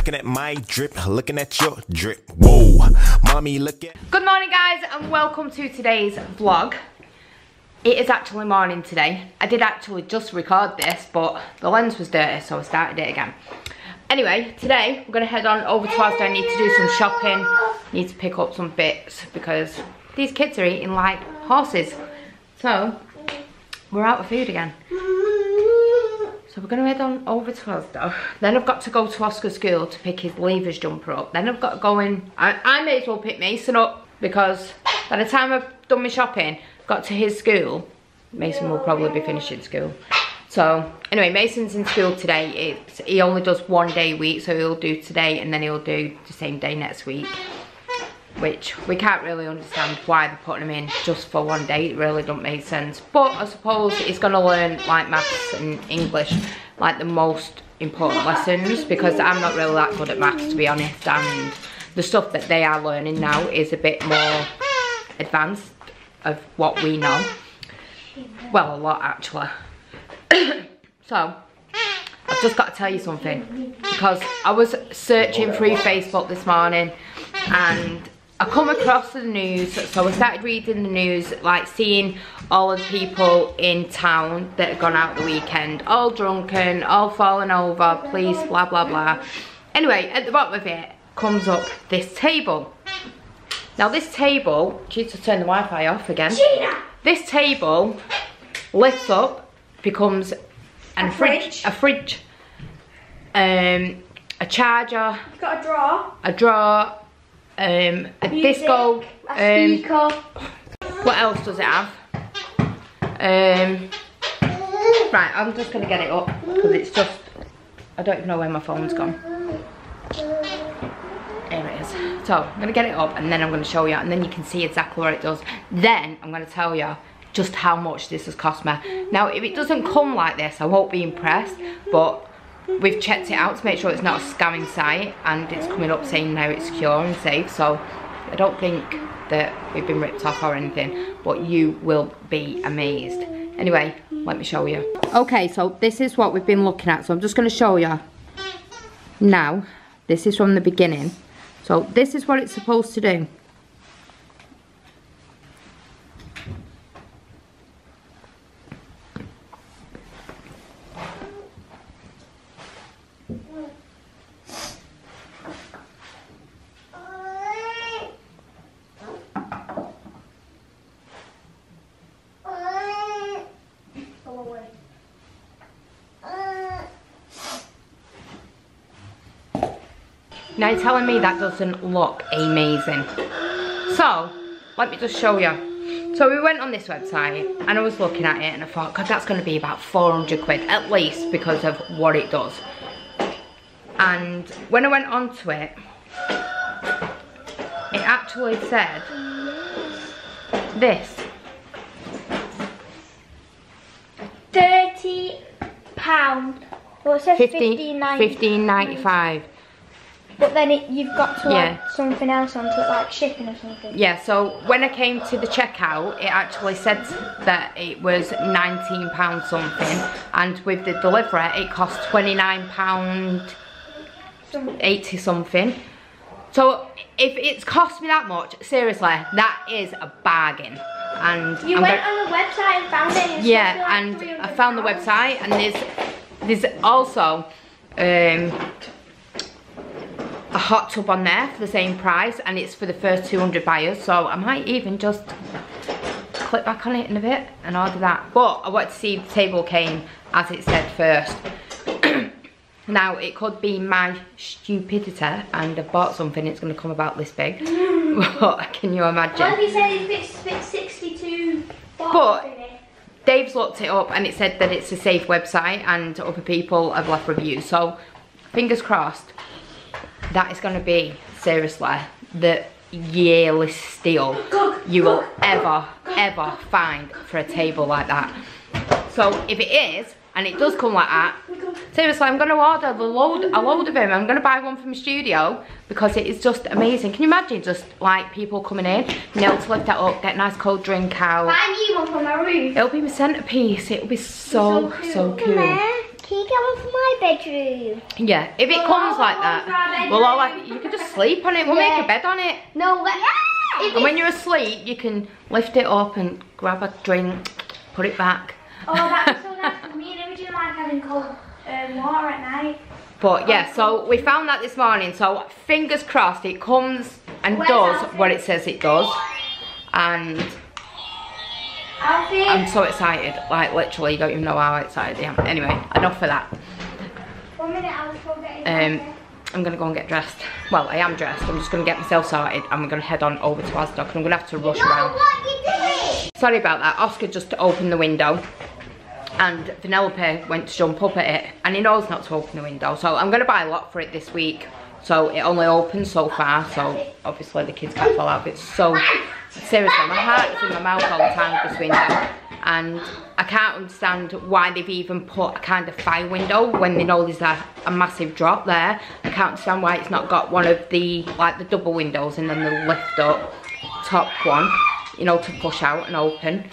Looking at my drip, looking at your drip. Whoa, mommy, look at. Good morning, guys, and welcome to today's vlog. It is actually morning today. I did actually just record this, but the lens was dirty, so I started it again. Anyway, today we're gonna head on over to Asda. I need to do some shopping. Need to pick up some bits because these kids are eating like horses. So we're out of food again. So we're going to head on over to Asda. Then I've got to go to Oscar's school to pick his leavers jumper up. Then I've got to go in. I may as well pick Mason up because by the time I've done my shopping, got to his school, Mason will probably be finishing school. So anyway, Mason's in school today. He only does 1 day a week, so he'll do today and then he'll do the same day next week. Which we can't really understand why they're putting him in just for 1 day. It really don't make sense. But I suppose he's going to learn like maths and English, like the most important lessons, because I'm not really that good at maths, to be honest, and the stuff that they are learning now is a bit more advanced of what we know. Well, a lot actually. So I've just got to tell you something, because I was searching through Facebook this morning and I come across the news, so I started reading the news, like seeing all of the people in town that had gone out the weekend, all drunken, all falling over, police, blah blah blah. Anyway, at the bottom of it comes up this table. Now this table, she's just turned the Wi-Fi off again. Gina! This table lifts up, becomes a fridge, a charger, you've got a drawer, a music, disco, a speaker. What else does it have? Right, I'm just gonna get it up because it's just, I don't even know where my phone's gone. There it is. So I'm gonna get it up and then I'm gonna show you, and then you can see exactly what it does. Then I'm gonna tell you just how much this has cost me. Now, if it doesn't come like this, I won't be impressed, but we've checked it out to make sure it's not a scamming site, and it's coming up saying now it's secure and safe, so I don't think that we've been ripped off or anything, but you will be amazed. Anyway, let me show you. Okay, so this is what we've been looking at, so I'm just going to show you now. This is from the beginning. So this is what it's supposed to do. Now you're telling me that doesn't look amazing. So, let me just show you. So we went on this website and I was looking at it and I thought, God, that's going to be about 400 quid at least because of what it does. And when I went onto it, it actually said this. £30. Well, it says $15.95. But then you've got to add something else onto it, like shipping or something. Yeah, so when I came to the checkout, it actually said that it was £19 something, and with the delivery, it cost £29.80 something. So if it's cost me that much, seriously, that is a bargain. And you went on the website and found it. And yeah, and I found the website, and there's also a hot tub on there for the same price, and it's for the first 200 buyers, so I might even just click back on it in a bit and order that. But I wanted to see if the table came as it said first. Now it could be my stupidity and I've bought something, it's going to come about this big. But can you imagine? What if you said it's 62 but Dave's looked it up and it said that it's a safe website and other people have left reviews, so fingers crossed. That is going to be, seriously, the yearly steal you will ever find for a table like that. So if it is, and it does come like that, seriously, I'm going to order a load of them. I'm going to buy one from my studio because it is just amazing. Can you imagine just like people coming in, being able to lift that up, get a nice cold drink out. I need one for my room. It'll be my centerpiece. It'll be so cool. Can you get one for my bedroom? Yeah, if it comes like that, well, all like, you can just sleep on it. We'll make a bed on it. No, and when you're asleep, you can lift it up and grab a drink, put it back. Oh, that'd be so nice for me. I never do like having cold water at night. But yeah, so we found that this morning. So fingers crossed it comes and does what it says it does. And I'm so excited. Like literally, you don't even know how excited I am. Anyway, enough of that. 1 minute, I was getting I'm gonna go and get dressed. Well, I am dressed. I'm just gonna get myself sorted and we're gonna head on over to Asda because I'm gonna have to rush around. Sorry about that. Oscar just opened the window and Vanellope went to jump up at it and he knows not to open the window. So I'm gonna buy a lot for it this week. So it only opens so far. So obviously the kids can't fall out of it. So seriously, my heart is in my mouth all the time with this window. And I can't understand why they've even put a kind of fire window when they know there's a massive drop there. I can't understand why it's not got one of the, like the double windows and then the lift up top one, you know, to push out and open.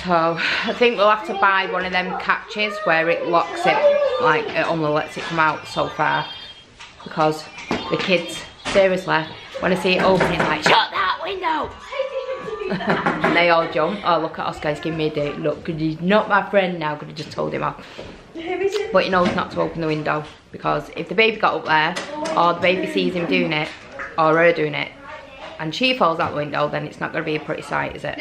So I think we'll have to buy one of them catches where it locks it, like it only lets it come out so far. Because the kids, seriously, when I see it open, it's like, shut that window! And they all jump. Oh, look at Oscar, he's giving me a date. Look, because he's not my friend now, because I just told him off. But he knows not to open the window, because if the baby got up there, or the baby sees him doing it, or her doing it, and she falls out the window, then it's not going to be a pretty sight, is it?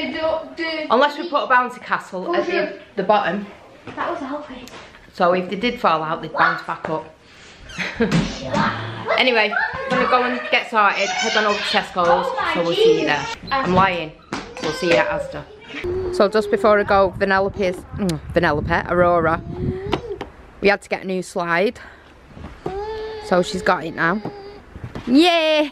Unless we put a bouncy castle at the bottom. That was helping. So if they did fall out, they'd bounce back up. Anyway, I'm going to go and get sorted, head on over to Tesco's, so we'll see you there. I'm lying. We'll see you at Asda. So just before I go, Aurora, we had to get a new slide. So she's got it now. Yay!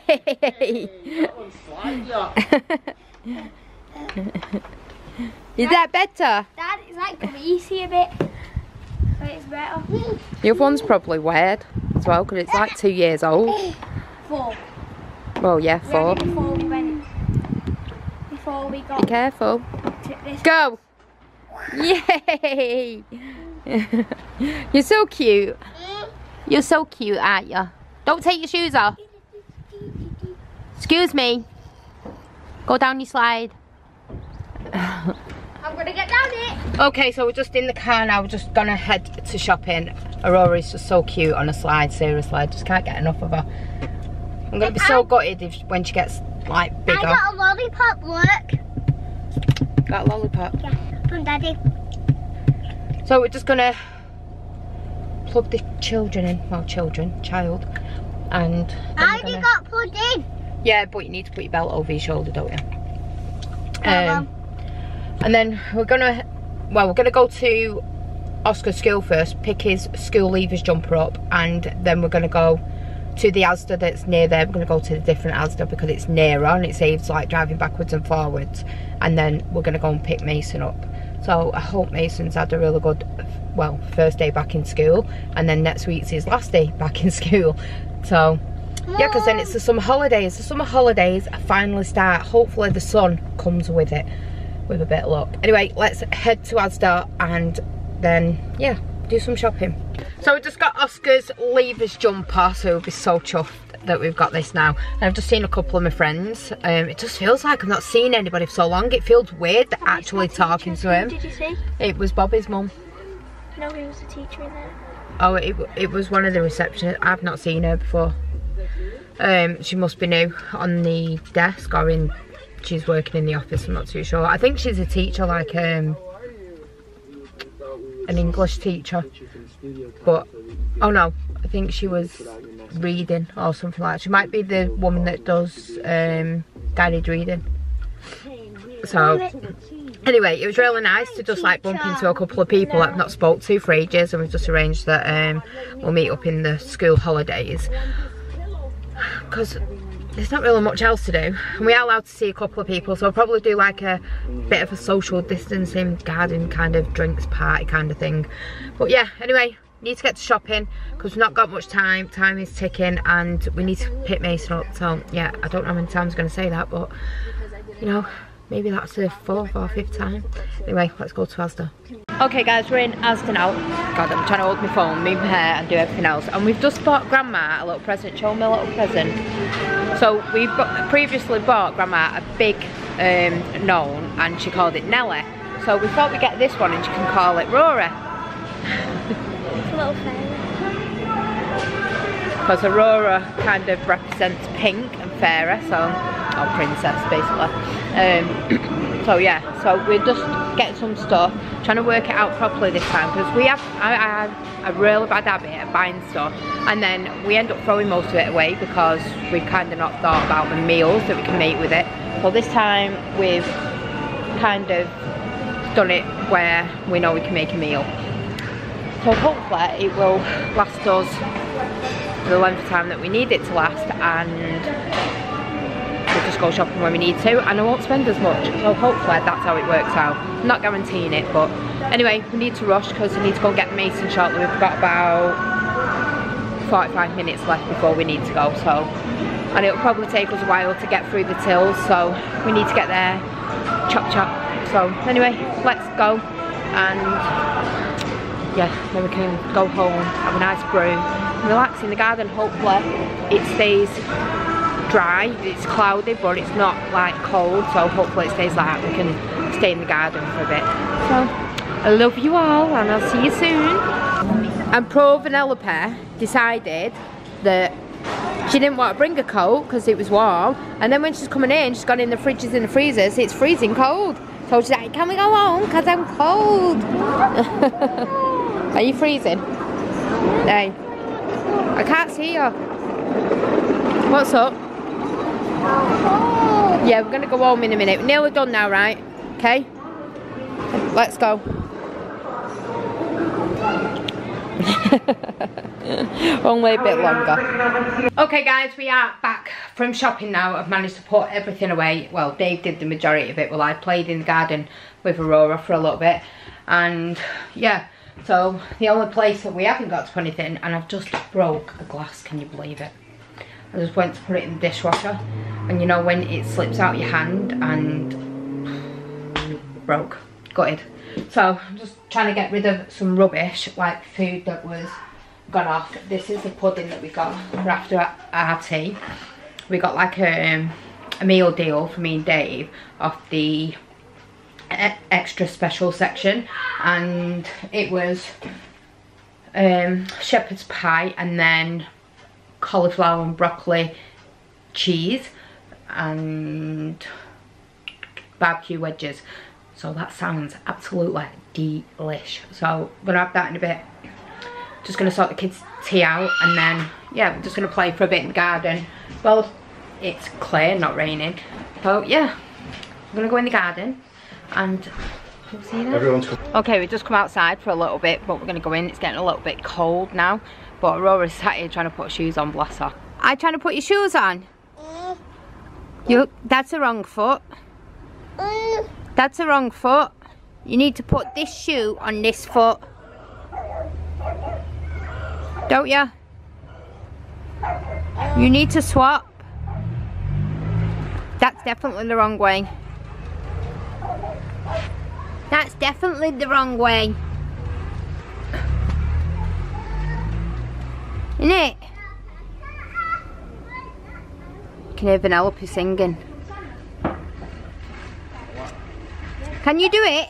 Is that better? Dad, it's like greasy a bit. But it's better. Your one's probably weird as well, because it's like 2 years old. 4. Well, yeah, 4. Before we got. Be careful. Go! Yay! You're so cute. You're so cute, aren't you? Don't take your shoes off. Excuse me. Go down your slide. I'm gonna get down it. Okay, so we're just in the car now. We're just gonna head to shopping. Aurora's just so cute on a slide, seriously. I just can't get enough of her. I'm gonna be so gutted when she gets like bigger. I got a lollipop, look. Got a lollipop? Yeah, from Daddy. So we're just gonna plug the children in. Well, child. And I already got plugged in. Yeah, but you need to put your belt over your shoulder, don't you? And then we're gonna go to Oscar's school first, pick his school leavers jumper up, and then we're gonna go to the Asda that's near there. We're gonna go to the different Asda because it's nearer and it saves like driving backwards and forwards. And then we're gonna go and pick Mason up. So I hope Mason's had a really good, well, first day back in school, and then next week's his last day back in school. So yeah, because then it's the summer holidays. The summer holidays finally start. Hopefully the sun comes with it, with a bit of luck. Anyway, let's head to Asda and then, yeah, do some shopping. So we just got Oscar's leavers jumper, so we'll be so chuffed that we've got this now. And I've just seen a couple of my friends. It just feels like I've not seen anybody for so long. It feels weird that actually talking to him. Did you see? It was Bobby's mum. No, he was the teacher in there. Oh, it was one of the receptionists. I've not seen her before. She must be new on the desk, or she's working in the office, I'm not too sure. I think she's a teacher, like an English teacher. But, oh no, I think she was reading or something like that. She might be the woman that does guided reading. So, anyway, it was really nice to just like bump into a couple of people that I've not spoke to for ages, and we've just arranged that we'll meet up in the school holidays. Because there's not really much else to do, and we are allowed to see a couple of people, so I'll probably do like a bit of a social distancing garden kind of drinks party kind of thing. But yeah, anyway, need to get to shopping because we've not got much time. Time is ticking and we need to pick Mason up. So yeah, I don't know how many times I'm going to say that, but you know, Maybe that's the 4th or 5th time. Anyway, let's go to Asda. Okay guys, we're in Asda now. God, I'm trying to hold my phone, move my hair and do everything else. And we've just bought Grandma a little present. Show me a little present. So we've previously bought Grandma a big gnome and she called it Nelly. So we thought we'd get this one and she can call it Aurora. It's a little fairy. Because Aurora kind of represents pink and fairy, so, or princess basically. So yeah, so we're just getting some stuff, trying to work it out properly this time because I have a really bad habit of buying stuff and then we end up throwing most of it away because we've kind of not thought about the meals that we can make with it. So this time we've kind of done it where we know we can make a meal. So hopefully it will last us the length of time that we need it to last and we'll just go shopping when we need to and I won't spend as much. So hopefully that's how it works out. I'm not guaranteeing it, but anyway, we need to rush because we need to go and get Mason shortly. We've got about 45 minutes left before we need to go, so, and it'll probably take us a while to get through the tills, so we need to get there chop chop. So anyway, let's go and yeah, then we can go home, have a nice brew, relax in the garden. Hopefully it stays dry, it's cloudy but it's not like cold, so hopefully it stays like that. We can stay in the garden for a bit. So I love you all and I'll see you soon. And Pro Vanellope decided that she didn't want to bring a coat because it was warm, and then when she's coming in she's gone in the fridges and the freezers, it's freezing cold, so she's like, can we go home because I'm cold. Are you freezing? Hey, I can't see you. What's up? Yeah, we're gonna go home in a minute. We're nearly done now, right? Okay, let's go. Only a bit longer. Okay guys, we are back from shopping now. I've managed to put everything away. Well, Dave did the majority of it while I played in the garden with Aurora for a little bit. And yeah, so the only place that we haven't got to put anything, and I've just broke a glass, can you believe it? I just went to put it in the dishwasher and you know when it slips out your hand and broke, gutted. So I'm just trying to get rid of some rubbish, like food that was gone off. This is the pudding that we got for after our tea. We got like a meal deal for me and Dave off the extra special section, and it was shepherd's pie and then cauliflower and broccoli cheese and barbecue wedges. So that sounds absolutely delish. So I'm gonna have that in a bit. Just gonna sort the kids' tea out and then yeah, we're just gonna play for a bit in the garden. Well, it's clear, not raining. So yeah, I'm gonna go in the garden and we'll see you there. Okay, we've just come outside for a little bit, but we're gonna go in. It's getting a little bit cold now. But Aurora's sat here trying to put shoes on, bless her. Are you trying to put your shoes on? That's the wrong foot. That's the wrong foot. You need to put this shoe on this foot. Don't you? You need to swap. That's definitely the wrong way. That's definitely the wrong way. Isn't it? You can hear Vanellope singing. Can you do it?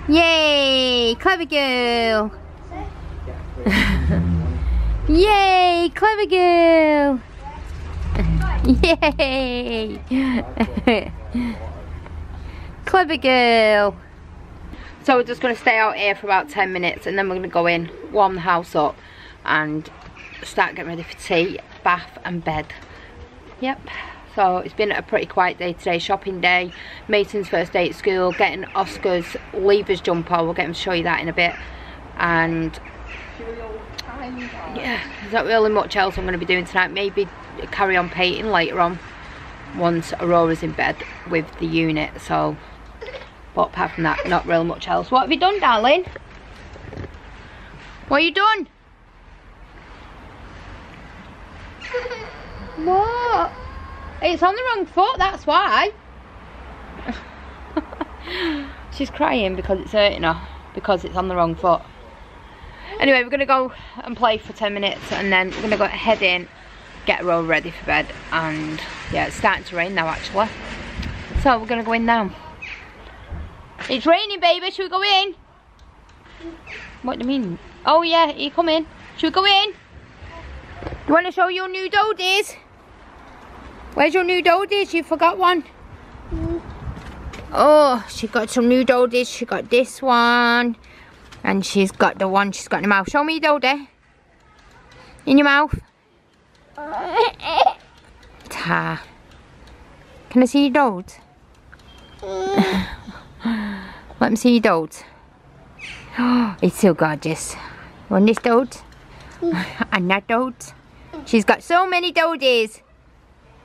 Yay! Clever girl! Yay! Clever girl! Yay! Clever girl! So we're just going to stay out here for about 10 minutes and then we're going to go in, warm the house up and start getting ready for tea, bath and bed. Yep. So it's been a pretty quiet day today, shopping day, Mason's first day at school, getting Oscar's leavers jumper, we'll get him to show you that in a bit, and yeah, there's not really much else I'm going to be doing tonight. Maybe carry on painting later on once Aurora's in bed with the unit. So, but apart from that, not really much else. What have you done, darling? What have you done? What? It's on the wrong foot, that's why. She's crying because it's hurting her, because it's on the wrong foot. Anyway, we're gonna go and play for 10 minutes and then we're gonna go head in, get her all ready for bed, and yeah, it's starting to rain now actually. So we're gonna go in now. It's raining, baby, should we go in? What do you mean? Oh yeah, you come in. Should we go in? You wanna show your new dodies? Where's your new dodies? You forgot one. Oh, she got some new dodies. She got this one. And she's got the one she's got in her mouth. Show me your dodie. In your mouth. Ta. Can I see your dode? Let me see your dode. Oh, it's so gorgeous. Want this dode? And that dode. She's got so many dodies.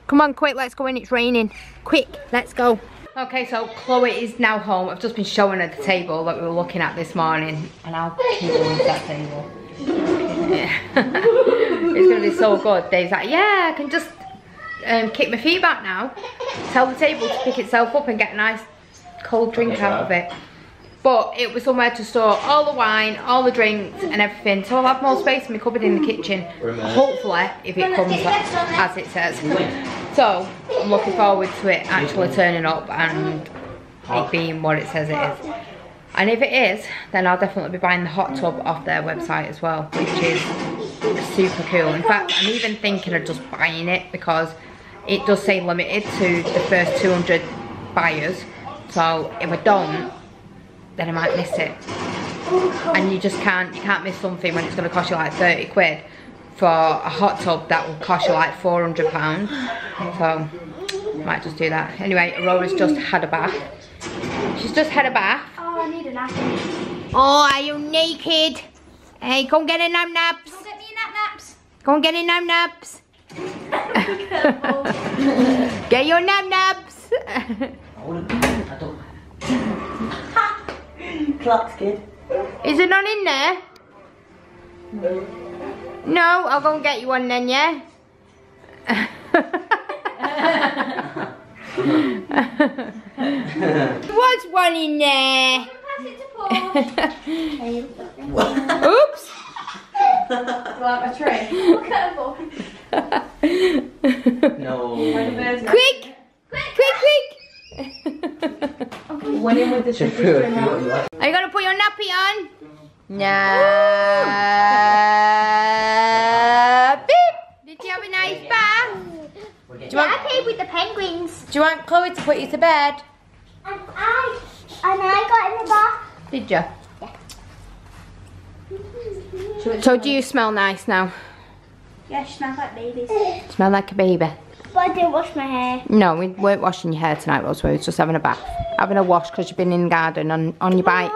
Come on, quick, let's go in. It's raining. Quick, let's go. Okay, so Chloe is now home. I've just been showing her the table that we were looking at this morning. And I'll keep going to that table. Yeah. It's going to be so good. Dave's like, yeah, I can just kick my feet back now. Tell the table to pick itself up and get a nice cold drink out of it. But it was somewhere to store all the wine, all the drinks and everything. So I'll have more space in my cupboard in the kitchen. Hopefully, if it comes as it says. So I'm looking forward to it actually turning up and it being what it says it is. And if it is, then I'll definitely be buying the hot tub off their website as well, which is super cool. In fact, I'm even thinking of just buying it because it does say limited to the first 200 buyers. So if I don't, then I might miss it. And you just can't miss something when it's going to cost you like 30 quid for a hot tub that will cost you like £400. So might just do that. Anyway, Aurora's just had a bath. She's just had a bath. Oh, I need a napkin. Oh, are you naked? Hey, go and get a nap naps. Go get me a nap naps. Go and get a nap naps. Get your nap naps. Clock's kid. Is it not in there? No, I'll go and get you one then, yeah? What's one in there? Pass it to Paul. Oops! Like my tray. Look at her, Paul. No. Quick! Quick! Went in with the Are Are you gonna put your nappy on? No. Beep! Did you have a nice bath? I played with the penguins. Do you want Chloe to put you to bed? And I got in the bath. Did you? Yeah. So do you smell nice now? Yeah, she smells like babies. Smell like a baby. But I didn't wash my hair. No, we weren't washing your hair tonight, Rose. We were just having a bath. Having a wash because you've been in the garden on your bike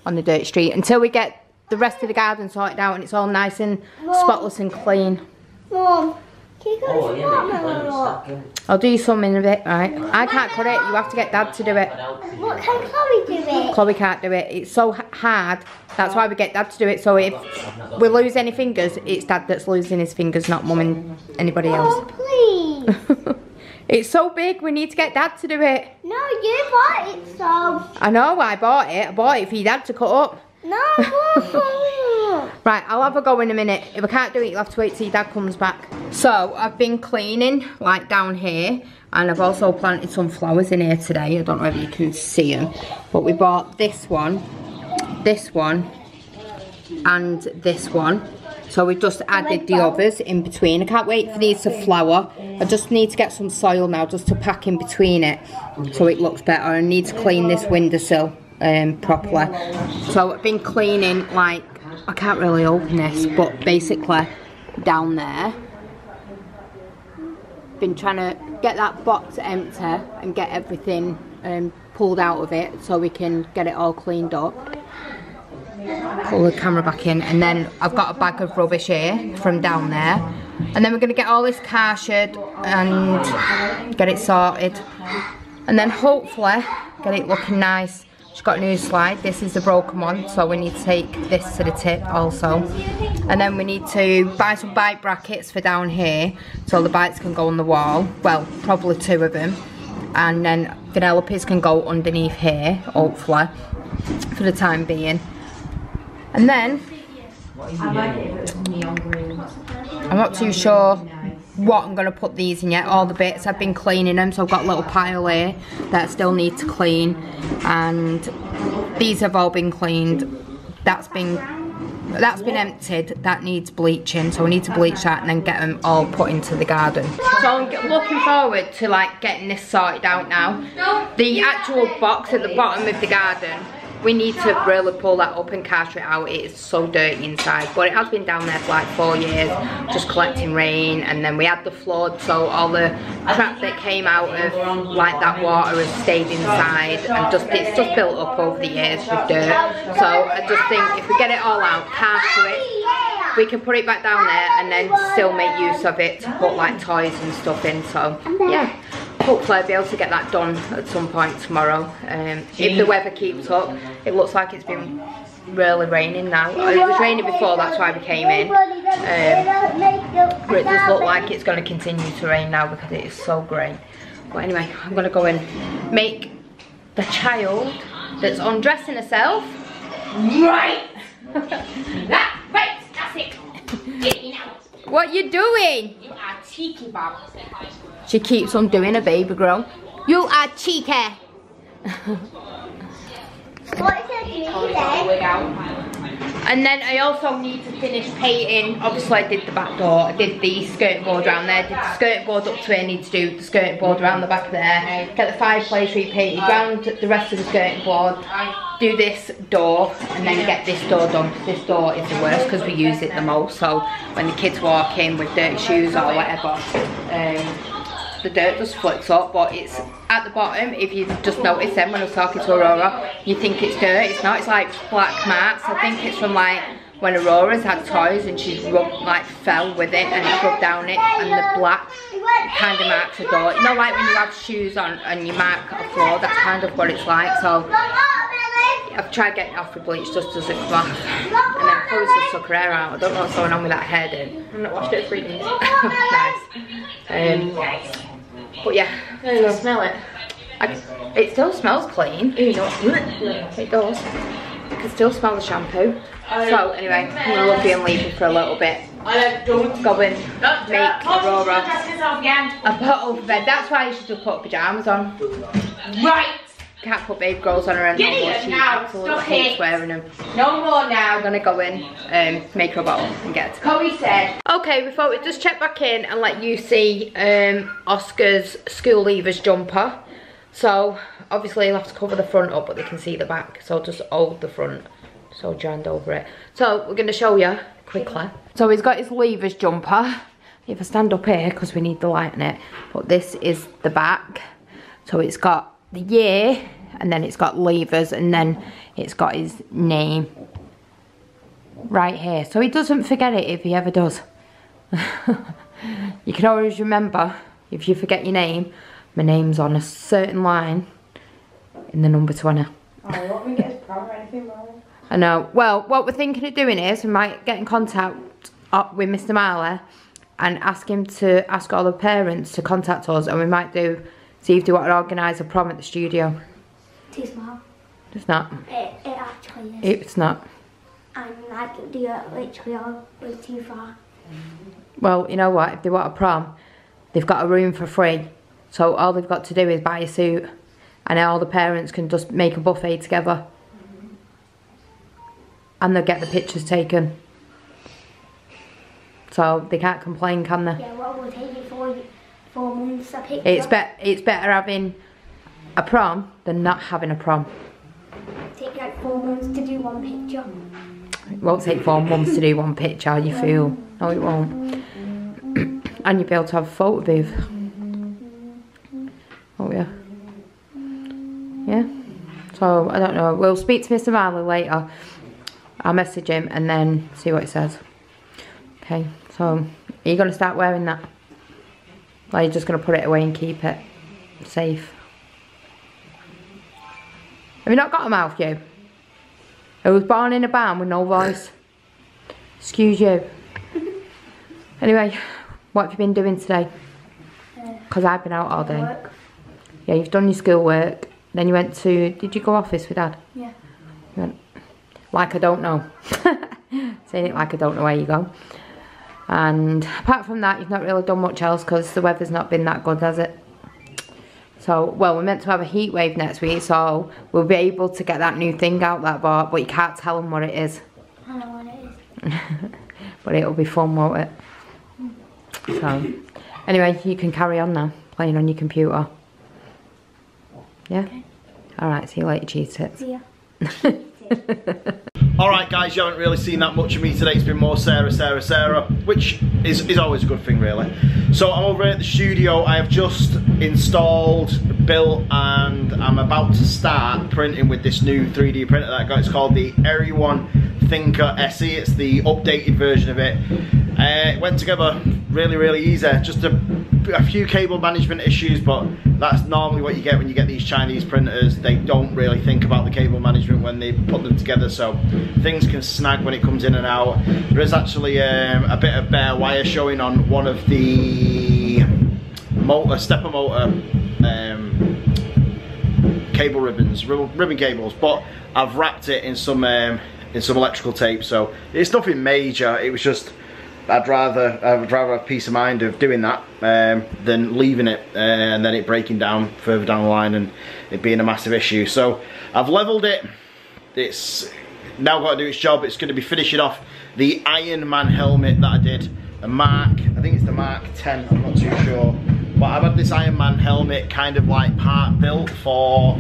on the dirt street. Until we get the rest of the garden sorted out and it's all nice and spotless and clean. Mom, can you go to the I'll do some in a bit, right? I can't cut it. You have to get Dad to do it. What can Chloe do it? Chloe can't do it. It's so hard. That's why we get Dad to do it. So if we lose any fingers, it's Dad that's losing his fingers, not Mum and anybody else. Oh, please. It's so big. We need to get Dad to do it. No, you bought it, so. I know. I bought it. I bought it for your Dad to cut up. No. Right, I'll have a go in a minute. If I can't do it, you'll have to wait till your Dad comes back. So, I've been cleaning, like down here. And I've also planted some flowers in here today. I don't know if you can see them. But we bought this one, and this one. So we've just added the others in between. I can't wait for these to flower. I just need to get some soil now just to pack in between it so it looks better. I need to clean this windowsill properly. So I've been cleaning, like, I can't really open this, but basically down there. Been trying to get that box empty and get everything pulled out of it so we can get it all cleaned up. Pull the camera back in, and then I've got a bag of rubbish here from down there, and then we're going to get all this cashied and get it sorted, and then hopefully get it looking nice. She's got a new slide. This is the broken one, so we need to take this to the tip also, and then we need to buy some bike brackets for down here so the bikes can go on the wall. Well, probably 2 of them. and then Vanellope's can go underneath here, hopefully, for the time being. And then I'm not too sure what I'm going to put these in yet. All the bits, I've been cleaning them, so I've got a little pile here that I still need to clean, and these have all been cleaned. That's been emptied. That needs bleaching, so we need to bleach that and then get them all put into the garden. So I'm looking forward to like getting this sorted out now. The actual box at the bottom of the garden, we need to really pull that up and cash it out. It is so dirty inside, but it has been down there for like 4 years, just collecting rain. And then we had the flood, so all the crap that came out of like that water has stayed inside, and it's just built up over the years with dirt. So I just think if we get it all out, cash it, we can put it back down there and then still make use of it to put like toys and stuff in. So yeah, hopefully I'll be able to get that done at some point tomorrow. If the weather keeps up. It looks like it's been really raining now. It was raining before, that's why we came in. But it does look like it's going to continue to rain now because it is so grey. But anyway, I'm going to go and make the child that's undressing herself right. That's it. What you doing? You are cheeky, Bob. She keeps on doing a baby girl. You are cheeky. And then I also need to finish painting. Obviously I did the back door, I did the skirting board around there, did the skirting board up to where I need to do the skirting board around the back there, get the fireplace repainted, round the rest of the skirting board, do this door, and then get this door done. This door is the worst because we use it the most, so when the kids walk in with dirty shoes or whatever, the dirt just flicks up. But it's at the bottom, if you just notice then when I was talking to Aurora, you think it's dirt. It's not, it's like black marks. I think it's from like when Aurora's had toys and she's rubbed, like fell with it and it's rubbed down it, and the black kind of marks the door. You know, like when you have shoes on and you mark a floor, that's kind of what it's like. So I've tried getting it off with bleach, just doesn't come off. And then Chloe's just took her hair out. I don't know what's going on with that hair then. I've not washed it for 3 days. Nice. But yeah, so smell it. It still smells clean. It does. I can still smell the shampoo. So anyway, I'm gonna look and leave it for a little bit. Go and make Aurora a bottle for bed. That's why you should just put pyjamas on. Right. Can't put baby girls on her own. She absolutely hates wearing them. No more now. I'm gonna go in and make her a bottle and get it. Chloe said. Okay, we thought we'd just check back in and let you see Oscar's school leavers jumper. So obviously you'll have to cover the front up, but they can see the back. So just hold the front. So jammed over it. So we're gonna show you quickly. So he's got his leavers jumper. If I stand up here, because we need the light in it. But this is the back. So it's got the year, and then it's got leavers, and then it's got his name right here, so he doesn't forget it if he ever does. You can always remember, if you forget your name, my name's on a certain line in the number 20. Oh, you want me to get his prom or anything wrong? I know. Well, what we're thinking of doing is we might get in contact with Mr. Marley and ask him to ask all the parents to contact us, and we might see if they want to organise a prom at the studio. Too small. It's not. It actually is. It's not. And like, they are literally all way too far. Well, you know what? If they want a prom, they've got a room for free. So all they've got to do is buy a suit, and then all the parents can just make a buffet together. And they'll get the pictures taken. So they can't complain, can they? Yeah, what will take you 4 months a picture? It's better having a prom than not having a prom. Take like 4 months to do 1 picture. It won't take 4 months to do 1 picture, you fool. No, it won't. And you'll be able to have a photo booth. Oh yeah. Yeah. So I don't know. We'll speak to Mr. Marley later. I'll message him and then see what he says. Okay. So are you gonna start wearing that? Or are you just gonna put it away and keep it safe? Have you not got a mouth, you? I was born in a barn with no voice. Excuse you. Anyway, what have you been doing today? Because I've been out all day. Work. Yeah, you've done your schoolwork. Then you went to, did you go office with Dad? Yeah. You went, like I don't know. Saying it like I don't know where you go. And apart from that, you've not really done much else because the weather's not been that good, has it? So, well, we're meant to have a heat wave next week, so we'll be able to get that new thing out that bought, but you can't tell them what it is. I know what it is. But it'll be fun, won't it? So, anyway, you can carry on now, playing on your computer. Yeah? Okay. Alright, see you later, cheese tits. See ya. Alright guys, you haven't really seen that much of me today. It's been more Sarah, which is always a good thing really. So I'm over at the studio. I have just installed, built, and I'm about to start printing with this new 3D printer that I got. It's called the One Thinker SE. It's the updated version of it. It went together really easy. Just a few cable management issues, but that's normally what you get when you get these Chinese printers. They don't really think about the cable management when they put them together, so things can snag when it comes in and out. There is actually a bit of bare wire showing on one of the stepper motor cable ribbon cables, but I've wrapped it in some electrical tape, so it's nothing major. It was just I'd rather have peace of mind of doing that than leaving it and then it breaking down further down the line and it being a massive issue. So I've leveled it. It's now got to do its job. It's going to be finishing off the Iron Man helmet that I did. I think it's the Mark 10, I'm not too sure. But I've had this Iron Man helmet kind of like part built for,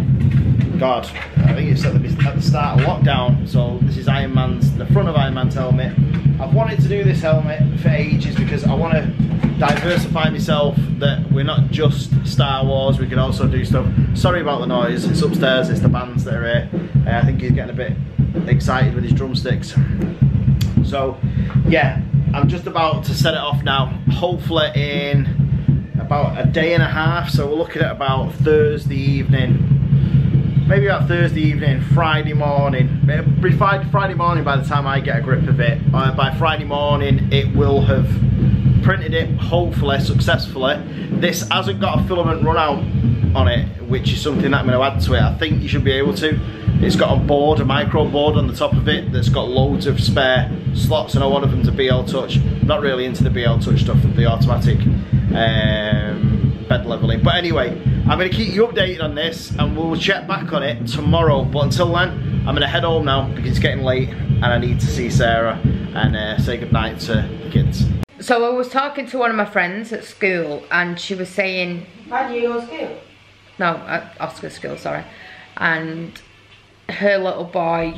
God, I think it's at the start of lockdown. So this is the front of Iron Man's helmet. I've wanted to do this helmet for ages because I want to diversify myself, that we're not just Star Wars, we can also do stuff. Sorry about the noise, it's upstairs, it's the bands that are here. I think he's getting a bit excited with his drumsticks. So yeah, I'm just about to set it off now, hopefully in about a day and a half. So we're looking at about Thursday evening. Maybe about Thursday evening, Friday morning. It'll be Friday morning by the time I get a grip of it. By Friday morning, it will have printed it, hopefully, successfully. This hasn't got a filament run out on it, which is something that I'm going to add to it. I think you should be able to. It's got a micro board on the top of it that's got loads of spare slots, and I want them to BL Touch. Not really into the BL Touch stuff, the automatic bed leveling. But anyway, I'm going to keep you updated on this and we'll check back on it tomorrow. But until then, I'm going to head home now because it's getting late and I need to see Sarah and say goodnight to the kids. So I was talking to one of my friends at school and she was saying... Why do you go to school? No, at Oscar's school, sorry. And her little boy,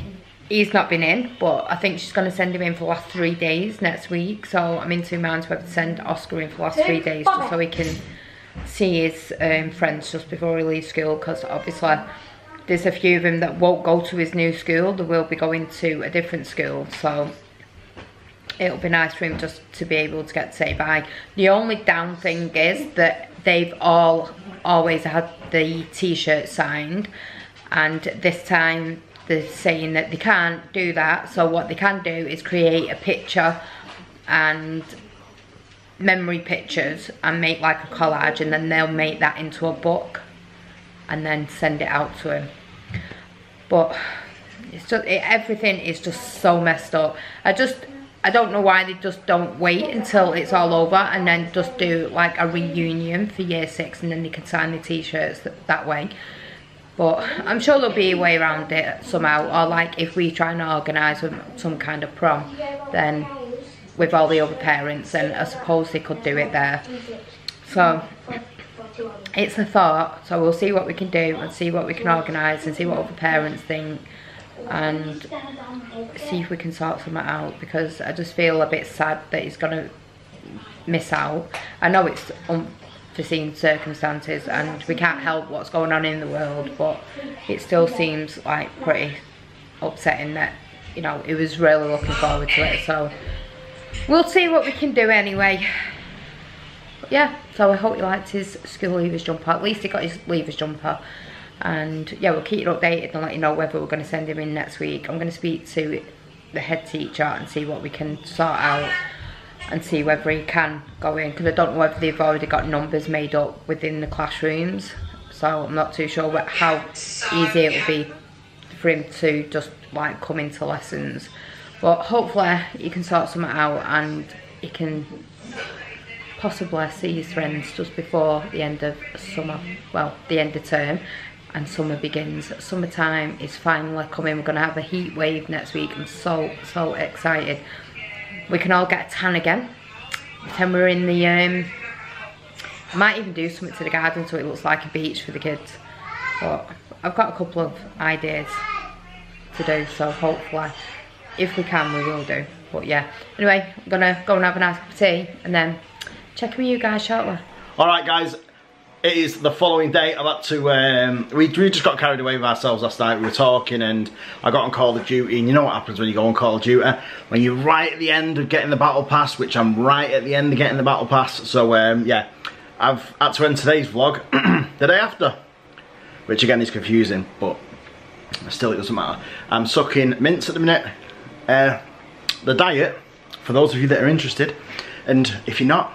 he's not been in, but I think she's going to send him in for the last 3 days next week. So I'm in two minds whether to send Oscar in for the last 3 days just so he can see his friends just before he leaves school, because obviously there's a few of them that won't go to his new school. They will be going to a different school, so it'll be nice for him just to be able to get to say bye. The only down thing is that they've always had the t-shirt signed, and this time they're saying that they can't do that. So what they can do is create a picture and memory pictures and make like a collage, and then they'll make that into a book and then send it out to him. But it's just everything is just so messed up. I don't know why they just don't wait until it's all over and then just do like a reunion for year 6 and then they can sign the t-shirts that way. But I'm sure there'll be a way around it somehow, or like if we try and organise some kind of prom then with all the other parents, and I suppose they could do it there. So it's a thought, so we'll see what we can do and see what we can organise and see what other parents think and see if we can sort something out, because I just feel a bit sad that he's going to miss out. I know it's unforeseen circumstances and we can't help what's going on in the world, but it still seems like pretty upsetting that, you know, he was really looking forward to it. So we'll see what we can do anyway. But yeah, so I hope he liked his school leavers jumper. At least he got his leavers jumper. And yeah, we'll keep you updated and let you know whether we're going to send him in next week. I'm going to speak to the head teacher and see what we can sort out and see whether he can go in, because I don't know whether they've already got numbers made up within the classrooms. so I'm not too sure how easy it will be for him to just like come into lessons. But hopefully he can sort something out and he can possibly see his friends just before the end of summer, well, the end of term, and summer begins. Summertime is finally coming. We're gonna have a heat wave next week. I'm so excited. We can all get a tan again. Pretend we're in the I might even do something to the garden so it looks like a beach for the kids. But I've got a couple of ideas to do, so hopefully if we can we will do. But yeah, anyway, I'm gonna go and have a nice cup of tea and then check in with you guys shortly. Alright guys, it is the following day. I've had to, we just got carried away with ourselves last night. We were talking and I got on Call of Duty, and you know what happens when you go on Call of Duty? When you're right at the end of getting the battle pass, which I'm right at the end of getting the battle pass. So yeah, I've had to end today's vlog the day after, which again is confusing, but still it doesn't matter. I'm sucking mints at the minute. The diet, for those of you that are interested, and if you're not,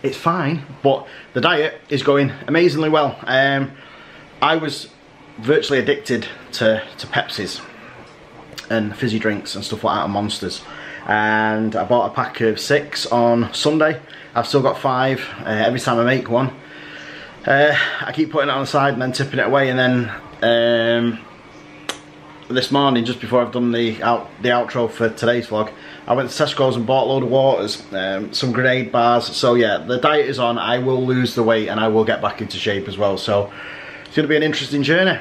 it's fine, but the diet is going amazingly well. I was virtually addicted to Pepsis and fizzy drinks and stuff like that, and Monsters, and I bought a pack of 6 on Sunday. I've still got 5. Every time I make one, I keep putting it on the side and then tipping it away, and then this morning, just before I've done the outro for today's vlog, I went to Tesco's and bought a load of waters, some grenade bars. So yeah, the diet is on. I will lose the weight and I will get back into shape as well. So it's going to be an interesting journey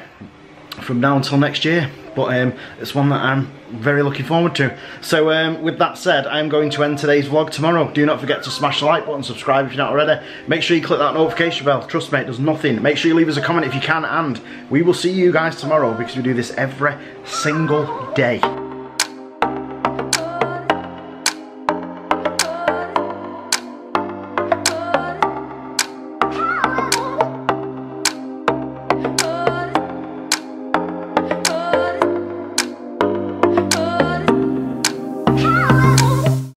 from now until next year. But it's one that I'm very looking forward to. So with that said, I'm going to end today's vlog tomorrow. Do not forget to smash the like button, subscribe if you're not already. Make sure you click that notification bell. Trust me, it does nothing. Make sure you leave us a comment if you can, and we will see you guys tomorrow because we do this every single day.